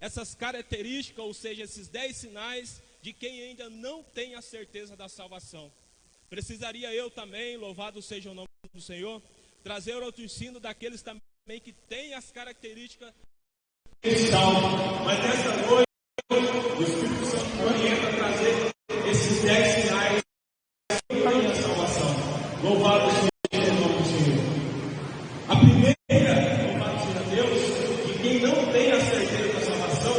essas características, ou seja, esses 10 sinais de quem ainda não tem a certeza da salvação. Precisaria eu também, louvado seja o nome do Senhor, trazer outro ensino daqueles também que têm as características salvo. Mas nessa noite, o Espírito Santo orienta a trazer esses 10 sinais da salvação. Louvado seja o nome do Senhor. A primeira, louvado seja Deus, que quem não tem a certeza da salvação,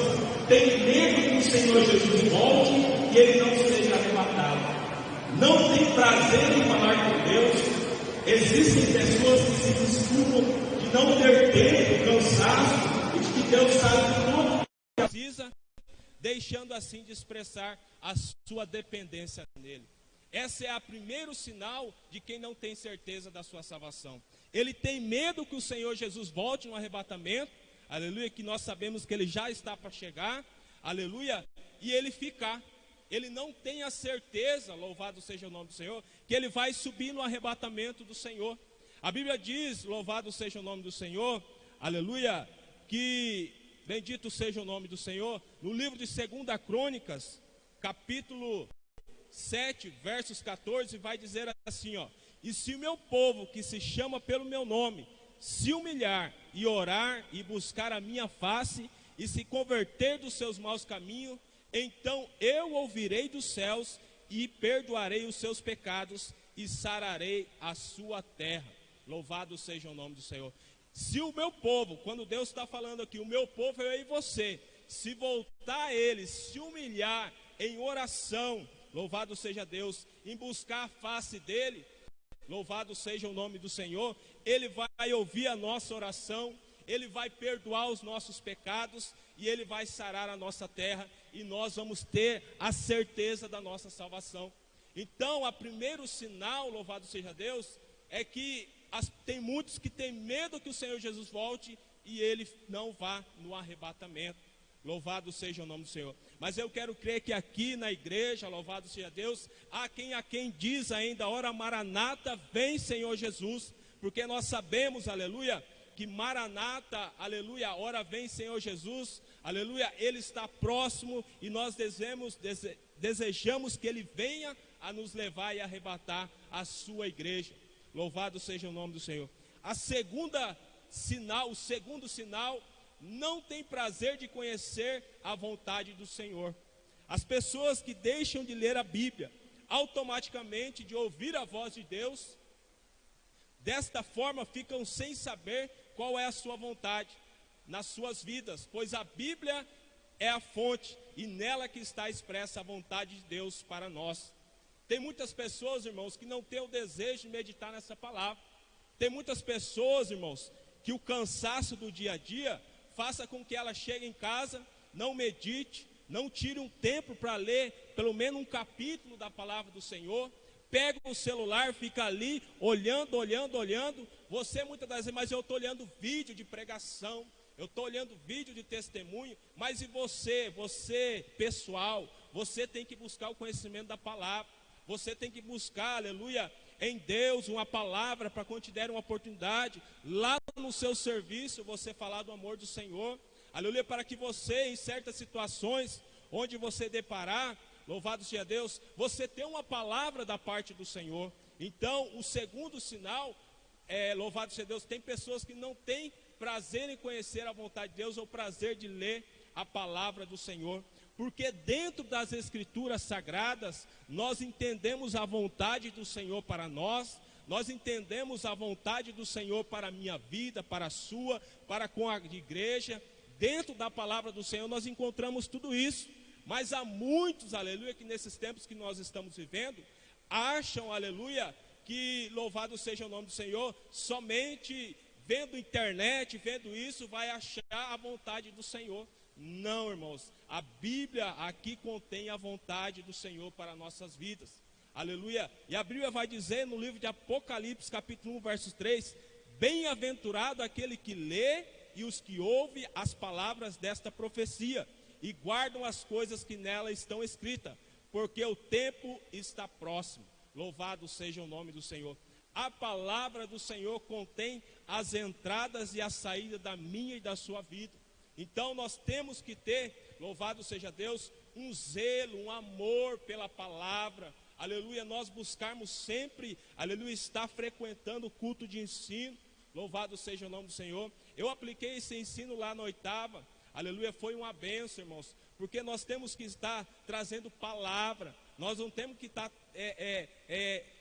tem medo que o Senhor Jesus volte e ele não seja arrebatado. Não tem prazer em falar com Deus. Existem pessoas que se desculpam de não ter tempo, cansaço, e de que Deus sabe tudo que precisa, deixando assim de expressar a sua dependência nele. Esse é o primeiro sinal de quem não tem certeza da sua salvação. Ele tem medo que o Senhor Jesus volte no arrebatamento, aleluia, que nós sabemos que ele já está para chegar, aleluia, e ele ficar. Ele não tem a certeza, louvado seja o nome do Senhor, que ele vai subir no arrebatamento do Senhor. A Bíblia diz, louvado seja o nome do Senhor, aleluia, que bendito seja o nome do Senhor, no livro de 2 Crônicas, capítulo 7, versos 14, vai dizer assim, ó: e se o meu povo, que se chama pelo meu nome, se humilhar e orar e buscar a minha face e se converter dos seus maus caminhos, então eu ouvirei dos céus e perdoarei os seus pecados e sararei a sua terra. Louvado seja o nome do Senhor. Se o meu povo, quando Deus está falando aqui, o meu povo é eu e você, se voltar a ele, se humilhar em oração, louvado seja Deus, em buscar a face dele, louvado seja o nome do Senhor, ele vai ouvir a nossa oração, ele vai perdoar os nossos pecados e ele vai sarar a nossa terra e nós vamos ter a certeza da nossa salvação. Então, o primeiro sinal, louvado seja Deus, é que tem muitos que têm medo que o Senhor Jesus volte e ele não vá no arrebatamento. Louvado seja o nome do Senhor. Mas eu quero crer que aqui na igreja, louvado seja Deus, há quem diz ainda, ora Maranata, vem Senhor Jesus, porque nós sabemos, aleluia, que Maranata, aleluia, ora vem Senhor Jesus, aleluia, ele está próximo e nós desejamos que ele venha a nos levar e arrebatar a sua igreja. Louvado seja o nome do Senhor. O segundo sinal, não tem prazer de conhecer a vontade do Senhor. As pessoas que deixam de ler a Bíblia, automaticamente de ouvir a voz de Deus, desta forma ficam sem saber qual é a sua vontade nas suas vidas, pois a Bíblia é a fonte e nela que está expressa a vontade de Deus para nós. Tem muitas pessoas, irmãos, que não têm o desejo de meditar nessa palavra. Tem muitas pessoas, irmãos, que o cansaço do dia a dia faça com que ela chegue em casa, não medite, não tire um tempo para ler pelo menos um capítulo da palavra do Senhor, pega o celular, fica ali olhando, você muitas das vezes, mas eu estou olhando vídeo de pregação, eu estou olhando vídeo de testemunho, mas e você pessoal, você tem que buscar o conhecimento da palavra, você tem que buscar, aleluia, em Deus uma palavra para quando te der uma oportunidade, lá no seu serviço, você falar do amor do Senhor, aleluia, para que você, em certas situações, onde você deparar, louvado seja Deus, você tem uma palavra da parte do Senhor. Então, o segundo sinal, louvado seja Deus, tem pessoas que não têm prazer em conhecer a vontade de Deus, ou prazer de ler a palavra do Senhor. Porque dentro das Escrituras Sagradas, nós entendemos a vontade do Senhor para nós entendemos a vontade do Senhor para a minha vida, para a sua, para com a igreja. Dentro da palavra do Senhor nós encontramos tudo isso. Mas há muitos, aleluia, que nesses tempos que nós estamos vivendo, acham, aleluia, que louvado seja o nome do Senhor, somente vendo internet, vendo isso, vai achar a vontade do Senhor. Não, irmãos, a Bíblia aqui contém a vontade do Senhor para nossas vidas, aleluia. E a Bíblia vai dizer no livro de Apocalipse, capítulo 1, verso 3, bem-aventurado aquele que lê e os que ouvem as palavras desta profecia e guardam as coisas que nela estão escritas, porque o tempo está próximo. Louvado seja o nome do Senhor. A palavra do Senhor contém as entradas e a saída da minha e da sua vida. Então nós temos que ter, louvado seja Deus, um zelo, um amor pela palavra, aleluia, nós buscarmos sempre, aleluia, estar frequentando o culto de ensino, louvado seja o nome do Senhor. Eu apliquei esse ensino lá na 8ª, aleluia, foi uma bênção, irmãos, porque nós temos que estar trazendo palavra, nós não temos que estar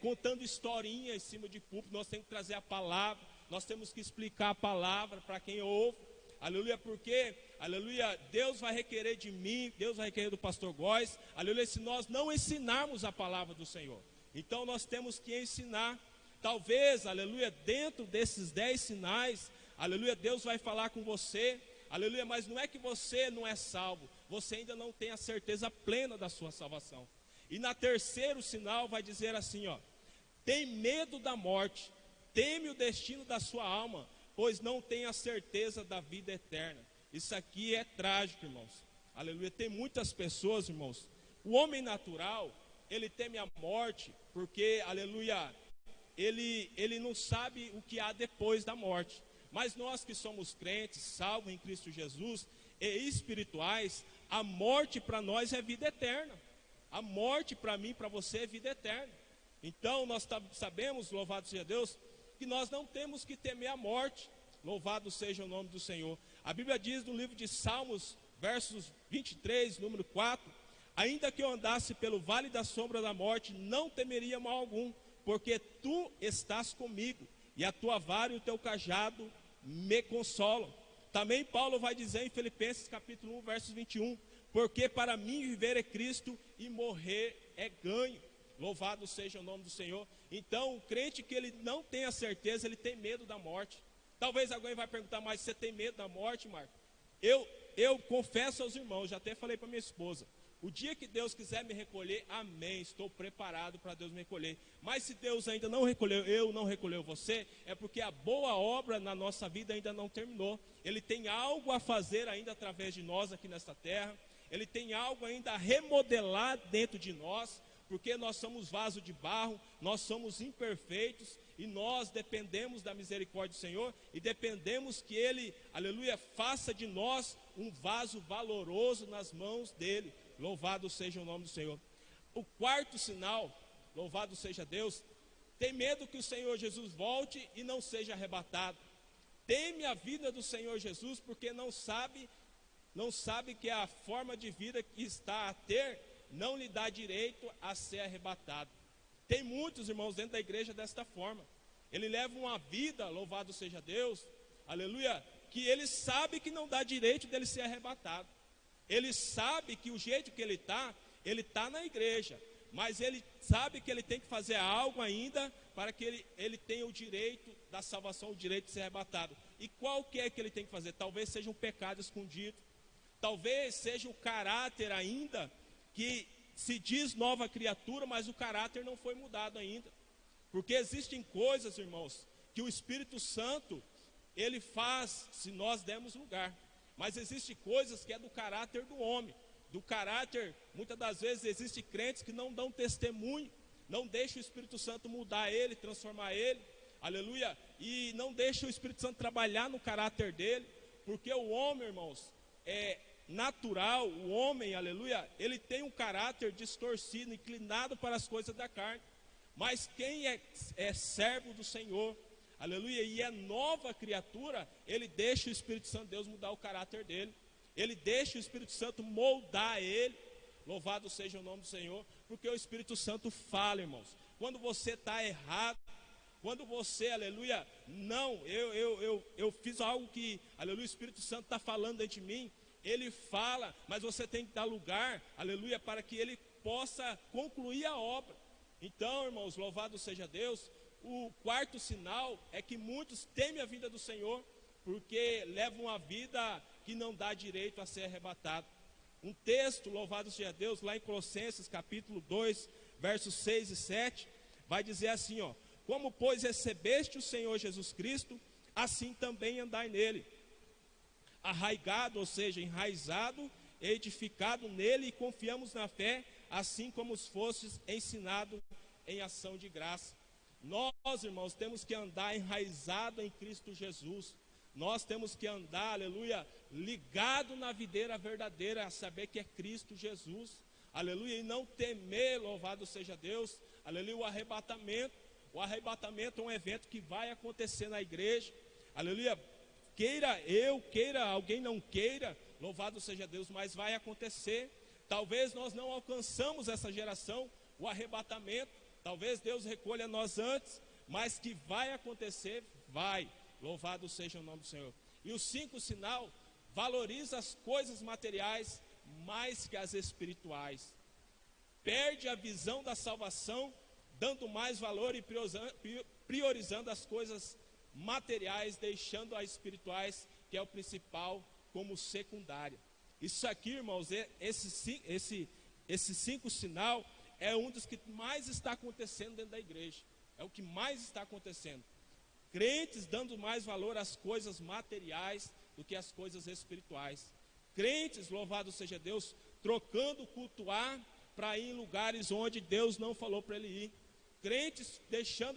contando historinha em cima de púlpito, nós temos que trazer a palavra, nós temos que explicar a palavra para quem ouve, aleluia, porque, aleluia, Deus vai requerer de mim, Deus vai requerer do pastor Góes, aleluia, se nós não ensinarmos a palavra do Senhor. Então nós temos que ensinar, talvez, aleluia, dentro desses 10 sinais, aleluia, Deus vai falar com você, aleluia, mas não é que você não é salvo, você ainda não tem a certeza plena da sua salvação. E na terceiro sinal vai dizer assim, ó: tem medo da morte, teme o destino da sua alma, pois não tem a certeza da vida eterna. Isso aqui é trágico, irmãos, aleluia. Tem muitas pessoas, irmãos, o homem natural, ele teme a morte, porque, aleluia, ele não sabe o que há depois da morte. Mas nós que somos crentes, salvos em Cristo Jesus e espirituais, a morte para nós é vida eterna. A morte para mim, para você é vida eterna. Então nós sabemos, louvado seja Deus, que nós não temos que temer a morte. Louvado seja o nome do Senhor. A Bíblia diz no livro de Salmos, versos 23, número 4: ainda que eu andasse pelo vale da sombra da morte, não temeria mal algum, porque tu estás comigo, e a tua vara e o teu cajado me consolam. Também Paulo vai dizer em Filipenses capítulo 1, versos 21, porque para mim viver é Cristo e morrer é ganho. Louvado seja o nome do Senhor. Então o crente que ele não tem a certeza, ele tem medo da morte. Talvez alguém vai perguntar, mas você tem medo da morte, Marco? Eu confesso aos irmãos, já até falei para minha esposa, o dia que Deus quiser me recolher, amém, estou preparado para Deus me recolher. Mas se Deus ainda não recolheu, eu não recolheu você, é porque a boa obra na nossa vida ainda não terminou. Ele tem algo a fazer ainda através de nós aqui nesta terra. Ele tem algo ainda a remodelar dentro de nós, porque nós somos vaso de barro, nós somos imperfeitos, e nós dependemos da misericórdia do Senhor, e dependemos que Ele, aleluia, faça de nós um vaso valoroso nas mãos dEle. Louvado seja o nome do Senhor. O quarto sinal, louvado seja Deus, tem medo que o Senhor Jesus volte e não seja arrebatado. Teme a vida do Senhor Jesus, porque não sabe que a forma de vida que está a ter não lhe dá direito a ser arrebatado. Tem muitos irmãos dentro da igreja desta forma. Ele leva uma vida, louvado seja Deus, aleluia, que ele sabe que não dá direito dele ser arrebatado. Ele sabe que o jeito que ele está na igreja, mas ele sabe que ele tem que fazer algo ainda para que ele tenha o direito da salvação, o direito de ser arrebatado. E qual que é que ele tem que fazer? Talvez seja um pecado escondido, talvez seja o caráter ainda, que se diz nova criatura, mas o caráter não foi mudado ainda. Porque existem coisas, irmãos, que o Espírito Santo, ele faz se nós dermos lugar. Mas existem coisas que é do caráter do homem, do caráter, muitas das vezes existem crentes que não dão testemunho, não deixam o Espírito Santo mudar ele, transformar ele, aleluia, e não deixam o Espírito Santo trabalhar no caráter dele, porque o homem, irmãos, é natural, o homem, aleluia, ele tem um caráter distorcido, inclinado para as coisas da carne. Mas quem é servo do Senhor, aleluia, e é nova criatura, ele deixa o Espírito Santo de Deus mudar o caráter dele, ele deixa o Espírito Santo moldar ele. Louvado seja o nome do Senhor, porque o Espírito Santo fala, irmãos, quando você está errado, quando você, aleluia, não, eu fiz algo que, aleluia, o Espírito Santo está falando dentro de mim, ele fala, mas você tem que dar lugar, aleluia, para que ele possa concluir a obra. Então, irmãos, louvado seja Deus. O quarto sinal é que muitos temem a vinda do Senhor, porque levam uma vida que não dá direito a ser arrebatado. Um texto, louvado seja Deus, lá em Colossenses capítulo 2, versos 6 e 7, vai dizer assim, ó: como pois recebeste o Senhor Jesus Cristo, assim também andai nele, arraigado, ou seja, enraizado, edificado nele, e confiamos na fé, assim como os fostes ensinado em ação de graça. Nós, irmãos, temos que andar enraizado em Cristo Jesus. Nós temos que andar, aleluia, ligado na videira verdadeira, a saber que é Cristo Jesus, aleluia, e não temer, louvado seja Deus, aleluia, o arrebatamento. O arrebatamento é um evento que vai acontecer na igreja, aleluia, queira eu, queira alguém não queira, louvado seja Deus, mas vai acontecer. Talvez nós não alcançamos essa geração, o arrebatamento, talvez Deus recolha nós antes, mas que vai acontecer, vai, louvado seja o nome do Senhor. E o 5 sinal, valoriza as coisas materiais mais que as espirituais, perde a visão da salvação, dando mais valor e priorizando as coisas materiais, deixando as espirituais, que é o principal, como secundária. Isso aqui, irmãos, esse 5 sinal é um dos que mais está acontecendo dentro da igreja. É o que mais está acontecendo. Crentes dando mais valor às coisas materiais do que às coisas espirituais. Crentes, louvado seja Deus, trocando cultuar para ir em lugares onde Deus não falou para ele ir. Crentes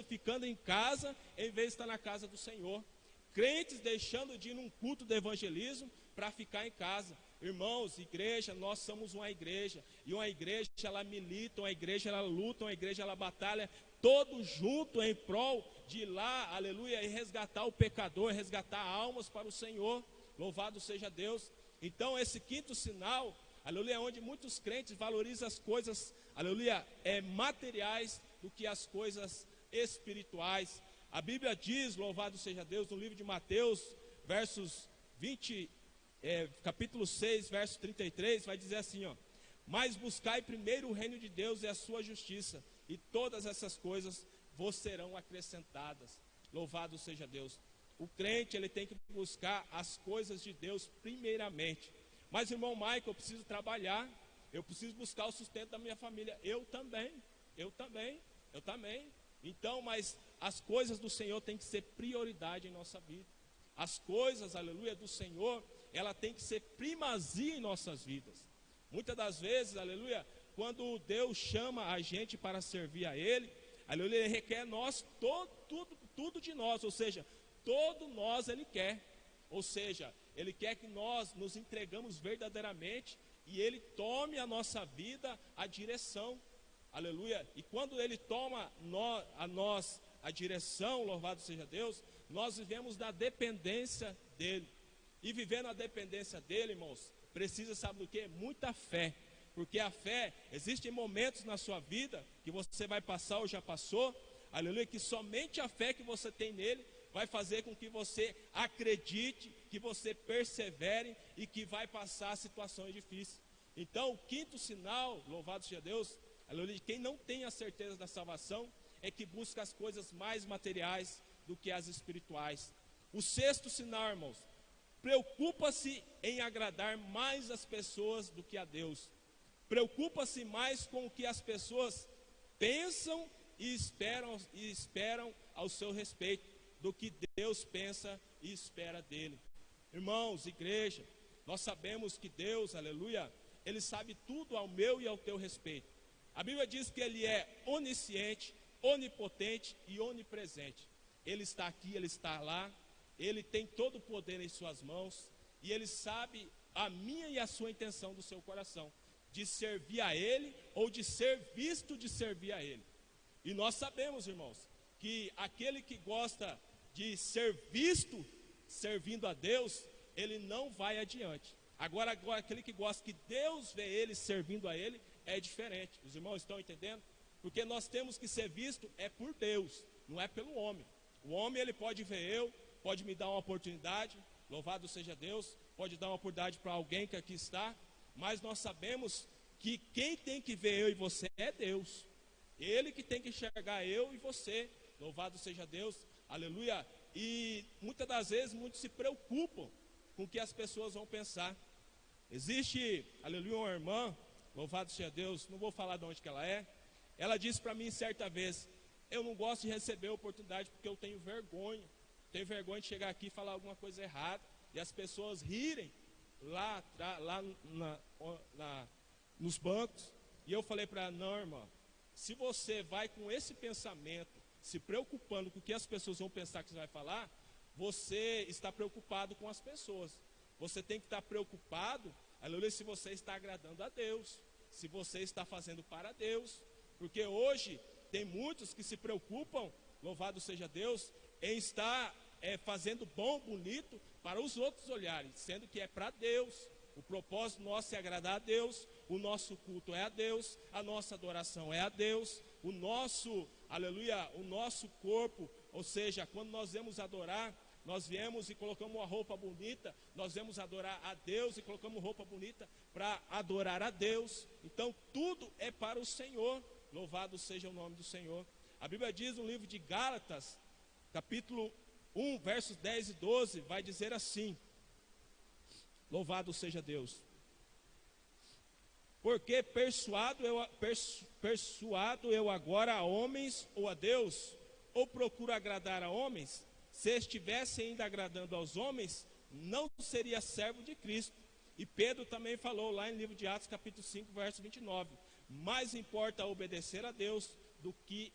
ficando em casa em vez de estar na casa do Senhor. Crentes deixando de ir num culto de evangelismo para ficar em casa. Irmãos, igreja, nós somos uma igreja. E uma igreja, ela milita, uma igreja, ela luta, uma igreja, ela batalha. Todos juntos em prol de ir lá, aleluia, e resgatar o pecador, resgatar almas para o Senhor. Louvado seja Deus. Então, esse 5º sinal, aleluia, é onde muitos crentes valorizam as coisas, aleluia, materiais do que as coisas espirituais. A Bíblia diz, louvado seja Deus, no livro de Mateus, capítulo 6, verso 33, vai dizer assim, ó: mas buscai primeiro o reino de Deus e a sua justiça, e todas essas coisas vos serão acrescentadas. Louvado seja Deus. O crente, ele tem que buscar as coisas de Deus primeiramente. Mas, irmão Michael, eu preciso trabalhar, eu preciso buscar o sustento da minha família. Eu também. Então, mas as coisas do Senhor têm que ser prioridade em nossa vida. As coisas, aleluia, do Senhor, ela tem que ser primazia em nossas vidas. Muitas das vezes, aleluia, quando Deus chama a gente para servir a Ele, aleluia, Ele requer nós, tudo de nós, ou seja, todo nós Ele quer. Ou seja, Ele quer que nós nos entregamos verdadeiramente e Ele tome a nossa vida a direção. Aleluia. E quando Ele toma a nós a direção, louvado seja Deus, nós vivemos da dependência dEle. E vivendo a dependência dEle, irmãos, precisa, sabe do que? Muita fé. Porque a fé, existem momentos na sua vida que você vai passar ou já passou, aleluia, que somente a fé que você tem nele vai fazer com que você acredite, que você persevere e que vai passar situações difíceis. Então, o 5º sinal, louvado seja Deus, aleluia, quem não tem a certeza da salvação é que busca as coisas mais materiais do que as espirituais. O 6º sinal, irmãos, preocupa-se em agradar mais as pessoas do que a Deus. Preocupa-se mais com o que as pessoas pensam e esperam ao seu respeito, do que Deus pensa e espera dele. Irmãos, igreja, nós sabemos que Deus, aleluia, Ele sabe tudo ao meu e ao teu respeito. A Bíblia diz que Ele é onisciente, onipotente e onipresente. Ele está aqui, Ele está lá, Ele tem todo o poder em suas mãos, e Ele sabe a minha e a sua intenção do seu coração, de servir a Ele ou de ser visto de servir a Ele. E nós sabemos, irmãos, que aquele que gosta de ser visto servindo a Deus, ele não vai adiante. Agora aquele que gosta que Deus vê ele servindo a Ele, é diferente. Os irmãos estão entendendo? Porque nós temos que ser visto por Deus, não é pelo homem. O homem, ele pode ver eu, pode me dar uma oportunidade, louvado seja Deus, pode dar uma oportunidade para alguém que aqui está, mas nós sabemos que quem tem que ver eu e você é Deus. Ele que tem que enxergar eu e você, louvado seja Deus, aleluia. E muitas das vezes muitos se preocupam com o que as pessoas vão pensar. Existe, aleluia, uma irmã, louvado seja Deus, não vou falar de onde que ela é. Ela disse para mim certa vez: eu não gosto de receber a oportunidade porque eu tenho vergonha de chegar aqui e falar alguma coisa errada e as pessoas rirem lá nos bancos. E eu falei para ela: não, irmã, se você vai com esse pensamento, se preocupando com o que as pessoas vão pensar que você vai falar, você está preocupado com as pessoas. Você tem que estar preocupado, aleluia, se você está agradando a Deus, se você está fazendo para Deus. Porque hoje tem muitos que se preocupam, louvado seja Deus, em estar fazendo bom, bonito, para os outros olharem, sendo que é para Deus. O propósito nosso é agradar a Deus, o nosso culto é a Deus, a nossa adoração é a Deus, o nosso, aleluia, o nosso corpo, ou seja, quando nós vamos adorar, nós viemos e colocamos uma roupa bonita, nós vamos adorar a Deus e colocamos roupa bonita para adorar a Deus. Então tudo é para o Senhor, louvado seja o nome do Senhor. A Bíblia diz no livro de Gálatas, capítulo 1, versos 10 e 12, vai dizer assim: louvado seja Deus. Porque persuado eu agora a homens ou a Deus, ou procuro agradar a homens? Se estivesse ainda agradando aos homens, não seria servo de Cristo. E Pedro também falou lá em livro de Atos, capítulo 5, verso 29. Mais importa obedecer a Deus do que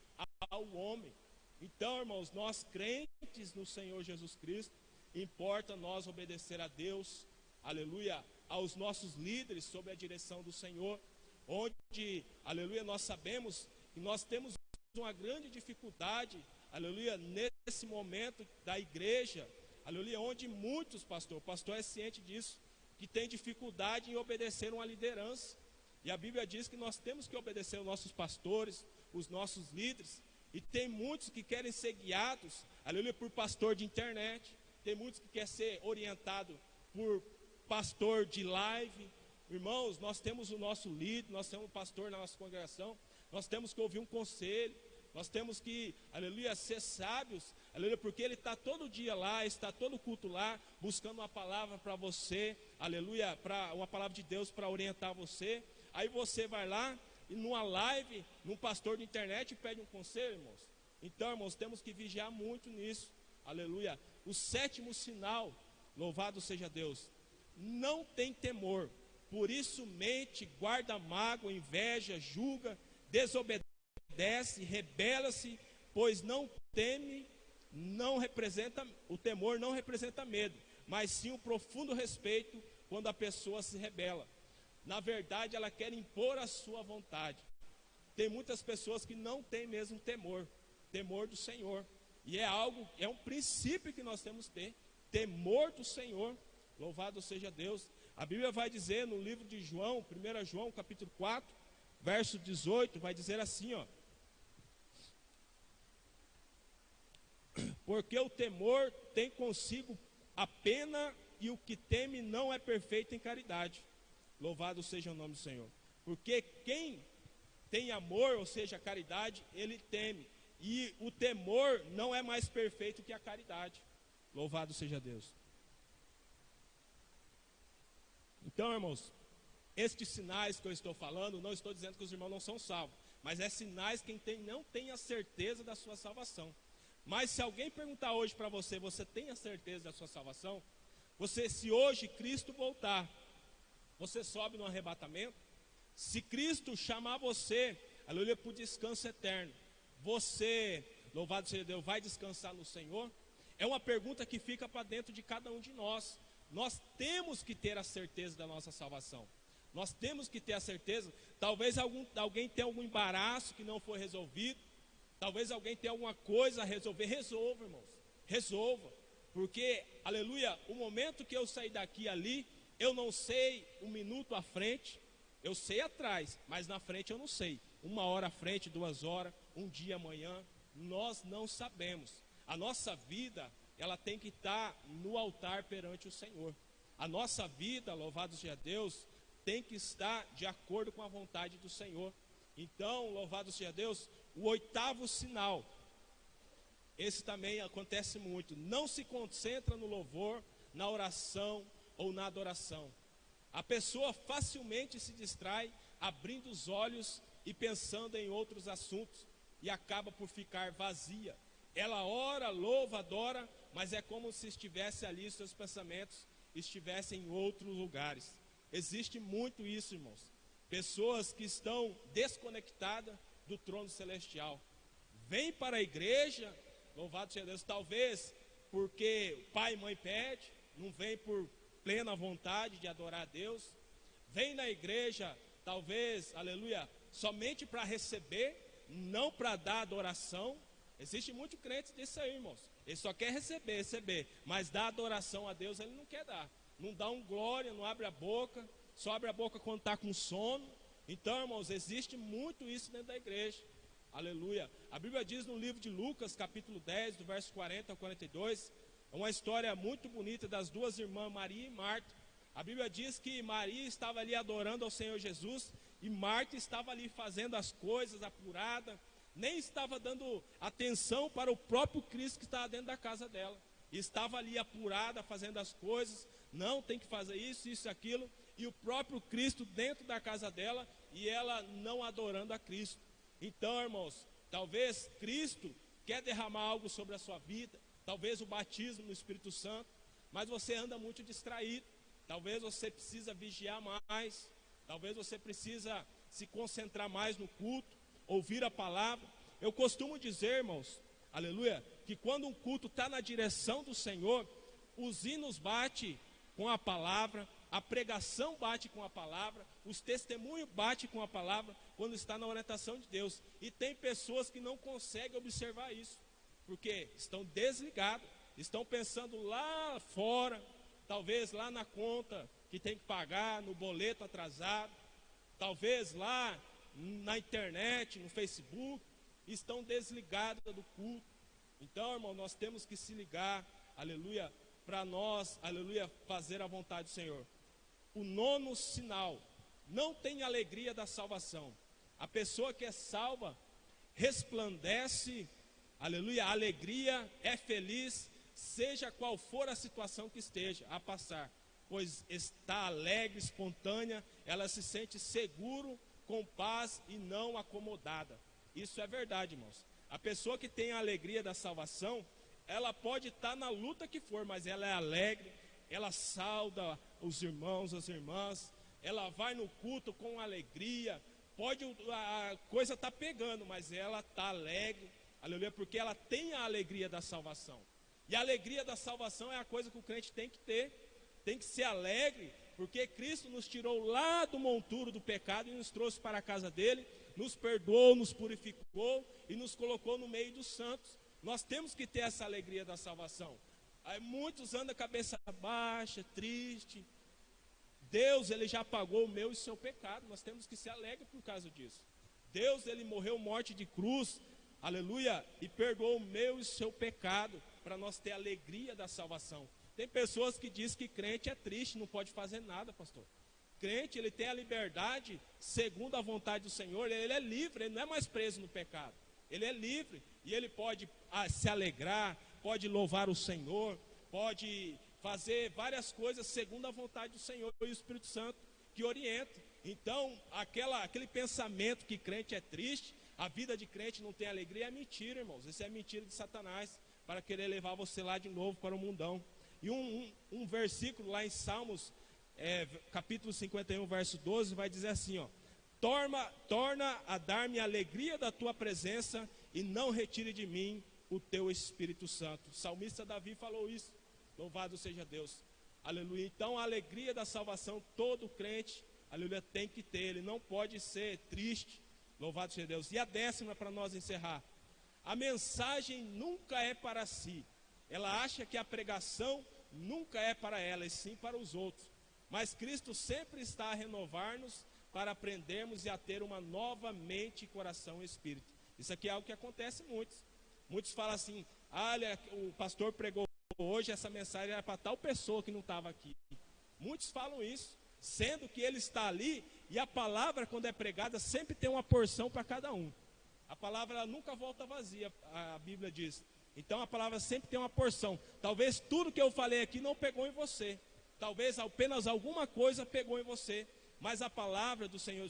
ao homem. Então, irmãos, nós crentes no Senhor Jesus Cristo, importa nós obedecer a Deus, aleluia, aos nossos líderes sob a direção do Senhor, onde, aleluia, nós sabemos que nós temos uma grande dificuldade, aleluia, nesse momento da igreja, aleluia, onde muitos, o pastor é ciente disso, que tem dificuldade em obedecer uma liderança. E a Bíblia diz que nós temos que obedecer os nossos pastores, os nossos líderes. E tem muitos que querem ser guiados, aleluia, por pastor de internet. Tem muitos que querem ser orientados por pastor de live. Irmãos, nós temos o nosso líder, nós temos um pastor na nossa congregação. Nós temos que ouvir um conselho. Nós temos que, aleluia, ser sábios, aleluia, porque ele está todo dia lá, está todo culto lá, buscando uma palavra para você, aleluia, uma palavra de Deus para orientar você. Aí você vai lá e numa live, num pastor de internet e pede um conselho, irmãos. Então, irmãos, temos que vigiar muito nisso, aleluia. O sétimo sinal, louvado seja Deus, não tem temor, por isso mente, guarda mágoa, inveja, julga, desobedece, rebela-se, pois não teme, o temor não representa medo, mas sim um profundo respeito quando a pessoa se rebela. Na verdade, ela quer impor a sua vontade. Tem muitas pessoas que não têm mesmo temor do Senhor. E é um princípio que nós temos que ter, temor do Senhor. Louvado seja Deus. A Bíblia vai dizer no livro de João, 1 João, capítulo 4, verso 18, vai dizer assim, ó: porque o temor tem consigo a pena, e o que teme não é perfeito em caridade. Louvado seja o nome do Senhor. Porque quem tem amor, ou seja, caridade, ele teme. E o temor não é mais perfeito que a caridade. Louvado seja Deus. Então, irmãos, estes sinais que eu estou falando, não estou dizendo que os irmãos não são salvos, mas é sinais quem não tem a certeza da sua salvação. Mas se alguém perguntar hoje para você, você tem a certeza da sua salvação? Se hoje Cristo voltar, você sobe no arrebatamento? Se Cristo chamar você, aleluia, para o descanso eterno, você, louvado seja Deus, vai descansar no Senhor? É uma pergunta que fica para dentro de cada um de nós. Nós temos que ter a certeza da nossa salvação. Nós temos que ter a certeza. Talvez alguém tenha algum embaraço que não foi resolvido. Talvez alguém tenha alguma coisa a resolver. Resolva, irmãos. Resolva. Porque, aleluia, o momento que eu sair daqui ali, eu não sei um minuto à frente, eu sei atrás, mas na frente eu não sei. 1 hora à frente, 2 horas, um dia amanhã, nós não sabemos. A nossa vida, ela tem que estar no altar perante o Senhor. A nossa vida, louvado seja Deus, tem que estar de acordo com a vontade do Senhor. Então, louvado seja Deus, o 8º sinal, esse também acontece muito. Não se concentra no louvor, na oração ou na adoração. A pessoa facilmente se distrai, abrindo os olhos e pensando em outros assuntos, e acaba por ficar vazia. Ela ora, louva, adora, mas é como se estivesse ali, seus pensamentos estivessem em outros lugares. Existe muito isso, irmãos. Pessoas que estão desconectadas do trono celestial. Vêm para a igreja, louvado seja Deus, talvez porque pai e mãe pede, não vem por plena vontade de adorar a Deus, vem na igreja, talvez, aleluia, somente para receber, não para dar adoração. Existe muito crente disso aí, irmãos. Ele só quer receber, mas dar adoração a Deus ele não quer dar. Não dá um glória, não abre a boca, só abre a boca quando está com sono. Então, irmãos, existe muito isso dentro da igreja. Aleluia. A Bíblia diz no livro de Lucas, capítulo 10, do verso 40 ao 42, é uma história muito bonita das duas irmãs, Maria e Marta. A Bíblia diz que Maria estava ali adorando ao Senhor Jesus e Marta estava ali fazendo as coisas apurada, nem estava dando atenção para o próprio Cristo que estava dentro da casa dela. Estava ali apurada, fazendo as coisas, não tem que fazer isso, isso e aquilo, e o próprio Cristo dentro da casa dela e ela não adorando a Cristo. Então, irmãos, talvez Cristo quer derramar algo sobre a sua vida, talvez o batismo no Espírito Santo, mas você anda muito distraído, talvez você precisa vigiar mais, talvez você precisa se concentrar mais no culto, ouvir a palavra. Eu costumo dizer, irmãos, aleluia, que quando um culto está na direção do Senhor, os hinos batem com a palavra, a pregação bate com a palavra, os testemunhos batem com a palavra, quando está na orientação de Deus. E tem pessoas que não conseguem observar isso, porque estão desligados, estão pensando lá fora, talvez lá na conta que tem que pagar, no boleto atrasado, talvez lá na internet, no Facebook, estão desligados do culto. Então, irmão, nós temos que se ligar, aleluia, para nós, aleluia, fazer a vontade do Senhor. O nono sinal, não tem alegria da salvação. A pessoa que é salva, resplandece, aleluia, a alegria, é feliz, seja qual for a situação que esteja a passar, pois está alegre, espontânea, ela se sente seguro, com paz e não acomodada. Isso é verdade, irmãos. A pessoa que tem a alegria da salvação, ela pode estar na luta que for, mas ela é alegre, ela sauda os irmãos, as irmãs, ela vai no culto com alegria, a coisa está pegando, mas ela está alegre, aleluia, porque ela tem a alegria da salvação. E a alegria da salvação é a coisa que o crente tem que ter, tem que ser alegre, porque Cristo nos tirou lá do monturo do pecado e nos trouxe para a casa dele, nos perdoou, nos purificou e nos colocou no meio dos santos. Nós temos que ter essa alegria da salvação. Aí muitos andam a cabeça baixa, triste. Deus, ele já pagou o meu e o seu pecado. Nós temos que ser alegres por causa disso. Deus, ele morreu morte de cruz, aleluia, e perdoou o meu e o seu pecado, para nós ter a alegria da salvação. Tem pessoas que dizem que crente é triste, não pode fazer nada, pastor. Crente, ele tem a liberdade, segundo a vontade do Senhor, ele é livre, ele não é mais preso no pecado. Ele é livre e ele pode se alegrar, pode louvar o Senhor, pode fazer várias coisas segundo a vontade do Senhor e o Espírito Santo que orienta. Então, aquele pensamento que crente é triste, a vida de crente não tem alegria, é mentira, irmãos. Isso é mentira de Satanás, para querer levar você lá de novo para o mundão. E um versículo lá em Salmos, capítulo 51, verso 12, vai dizer assim, ó: torna a dar-me a alegria da tua presença e não retire de mim o teu Espírito Santo. O salmista Davi falou isso. Louvado seja Deus. Aleluia. Então a alegria da salvação, todo crente, aleluia, tem que ter. Ele não pode ser triste. Louvado seja Deus. E a 10ª, para nós encerrar: a mensagem nunca é para si. Ela acha que a pregação nunca é para ela, e sim para os outros. Mas Cristo sempre está a renovar-nos para aprendermos e a ter uma nova mente, coração e espírito. Isso aqui é algo que acontece muitos. Muitos falam assim: olha, o pastor pregou hoje, essa mensagem era para tal pessoa que não estava aqui. Muitos falam isso, sendo que ele está ali, e a palavra, quando é pregada, sempre tem uma porção para cada um. A palavra, ela nunca volta vazia, a Bíblia diz. Então a palavra sempre tem uma porção. Talvez tudo que eu falei aqui não pegou em você, talvez apenas alguma coisa pegou em você, mas a palavra do Senhor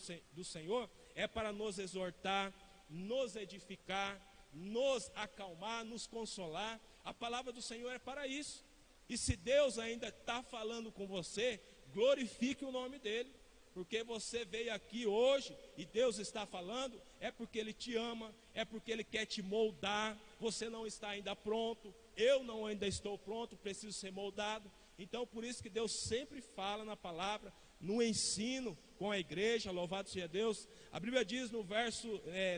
é para nos exortar, nos edificar, nos acalmar, nos consolar. A palavra do Senhor é para isso. E se Deus ainda está falando com você, glorifique o nome dele, porque você veio aqui hoje e Deus está falando, é porque ele te ama, é porque ele quer te moldar. Você não está ainda pronto, eu não ainda estou pronto, preciso ser moldado. Então, por isso que Deus sempre fala na palavra, no ensino com a igreja, louvado seja Deus. A Bíblia diz no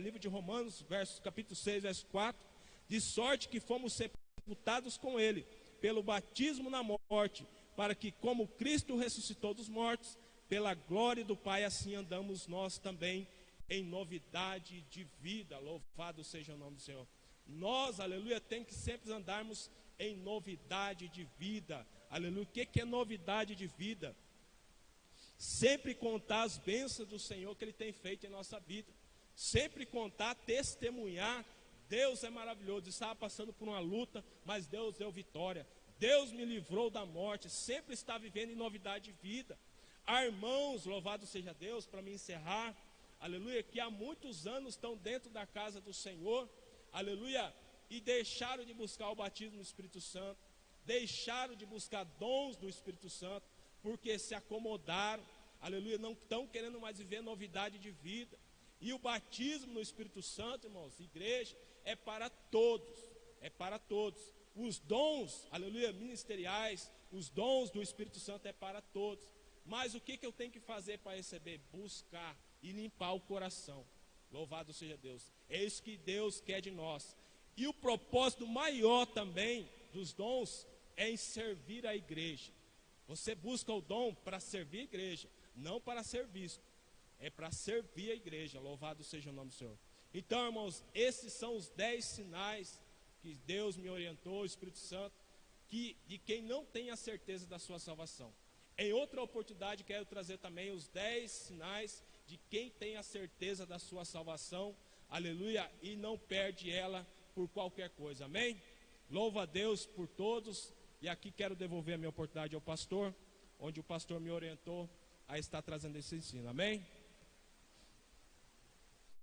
livro de Romanos, capítulo 6, verso 4, de sorte que fomos sepultados com ele, pelo batismo na morte, para que como Cristo ressuscitou dos mortos, pela glória do Pai, assim andamos nós também em novidade de vida. Louvado seja o nome do Senhor. Nós, aleluia, tem que sempre andarmos em novidade de vida. Aleluia. O que é novidade de vida? Sempre contar as bênçãos do Senhor que Ele tem feito em nossa vida. Sempre contar, testemunhar. Deus é maravilhoso. Estava passando por uma luta, mas Deus deu vitória. Deus me livrou da morte. Sempre está vivendo em novidade de vida. Irmãos, louvado seja Deus, para me encerrar, aleluia, que há muitos anos estão dentro da casa do Senhor, aleluia, e deixaram de buscar o batismo do Espírito Santo, deixaram de buscar dons do Espírito Santo, porque se acomodaram, aleluia, não estão querendo mais viver novidade de vida. E o batismo no Espírito Santo, irmãos, igreja, é para todos, é para todos. Os dons, aleluia, ministeriais, os dons do Espírito Santo é para todos. Mas o que eu tenho que fazer para receber? Buscar e limpar o coração. Louvado seja Deus. É isso que Deus quer de nós. E o propósito maior também dos dons é em servir a igreja. Você busca o dom para servir a igreja, não para ser visto. É para servir a igreja. Louvado seja o nome do Senhor. Então, irmãos, esses são os 10 sinais que Deus me orientou, o Espírito Santo, de quem não tem a certeza da sua salvação. Em outra oportunidade, quero trazer também os 10 sinais de quem tem a certeza da sua salvação, aleluia, e não perde ela por qualquer coisa, amém? Louvo a Deus por todos, e aqui quero devolver a minha oportunidade ao pastor, onde o pastor me orientou a estar trazendo esse ensino, amém?